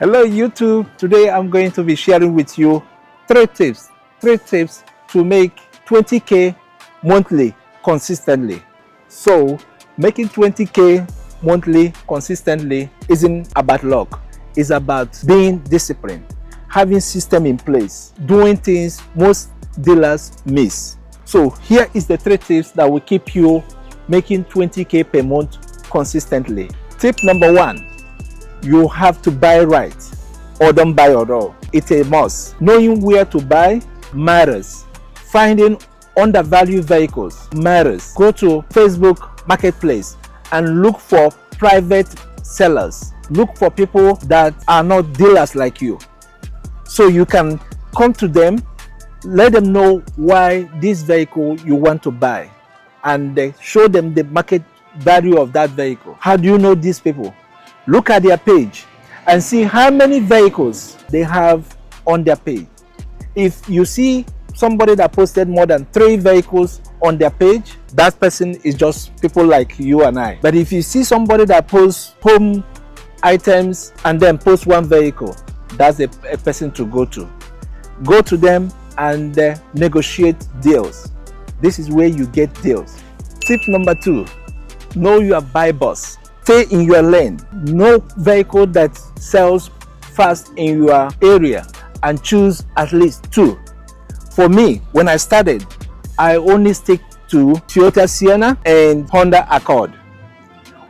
Hello YouTube. Today I'm going to be sharing with you three tips to make 20k monthly consistently. So making 20k monthly consistently isn't about luck. It's about being disciplined, having system in place, doing things most dealers miss. So here is the three tips that will keep you making 20k per month consistently. Tip number one: you have to buy right or don't buy at all. It's a must. Knowing where to buy matters. Finding undervalued vehicles matters. Go to Facebook Marketplace and look for private sellers. Look for people that are not dealers like you, so you can come to them, let them know why this vehicle you want to buy, and show them the market value of that vehicle. How do you know these people? Look at their page and see how many vehicles they have on their page. If you see somebody that posted more than 3 vehicles on their page, that person is just people like you and I. But if you see somebody that posts home items and then posts 1 vehicle, that's a person to go to. Go to them and negotiate deals. This is where you get deals. Tip number 2: know your buy boss. Stay in your lane. No vehicle that sells fast in your area, and choose at least 2. For me, when I started, I only stick to Toyota Sienna and Honda Accord.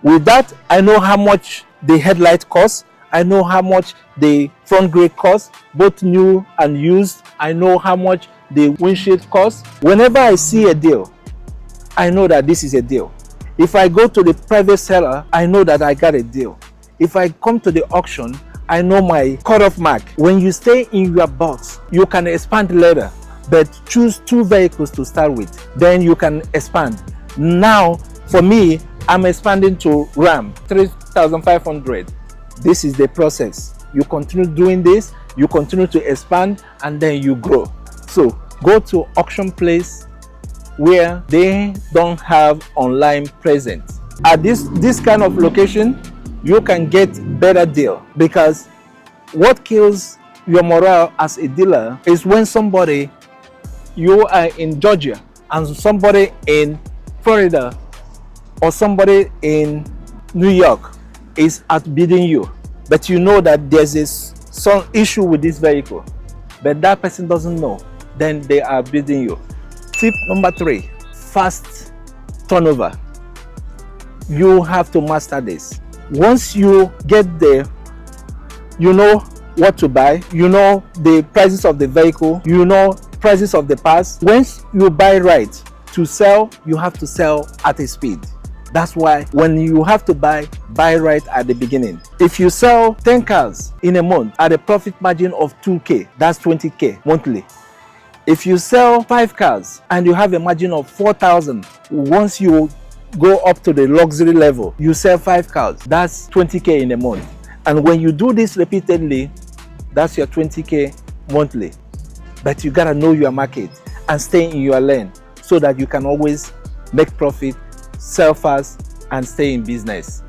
With that, I know how much the headlight costs. I know how much the front grille costs, both new and used. I know how much the windshield costs. Whenever I see a deal, I know that this is a deal. If I go to the private seller, I know that I got a deal. If I come to the auction, I know my cutoff mark. When you stay in your box, you can expand later, but choose 2 vehicles to start with. Then you can expand. Now, for me, I'm expanding to Ram 3500. This is the process. You continue doing this, you continue to expand, and then you grow. So go to auction place where they don't have online presence. At this kind of location, you can get better deal, because what kills your morale as a dealer is when somebody, you are in Georgia and somebody in Florida or somebody in New York is outbidding you, but you know that there's some issue with this vehicle, but that person doesn't know, then they are bidding you. Tip number 3: fast turnover. You have to master this. Once you get there, you know what to buy, you know the prices of the vehicle, you know prices of the parts. Once you buy right, to sell, you have to sell at a speed. That's why when you have to buy right at the beginning. If you sell 10 cars in a month at a profit margin of 2k, that's 20k monthly. If you sell 5 cars and you have a margin of 4,000, once you go up to the luxury level, you sell 5 cars, that's 20k in a month. And when you do this repeatedly, that's your 20k monthly. But you gotta know your market and stay in your lane so that you can always make profit, sell fast, and stay in business.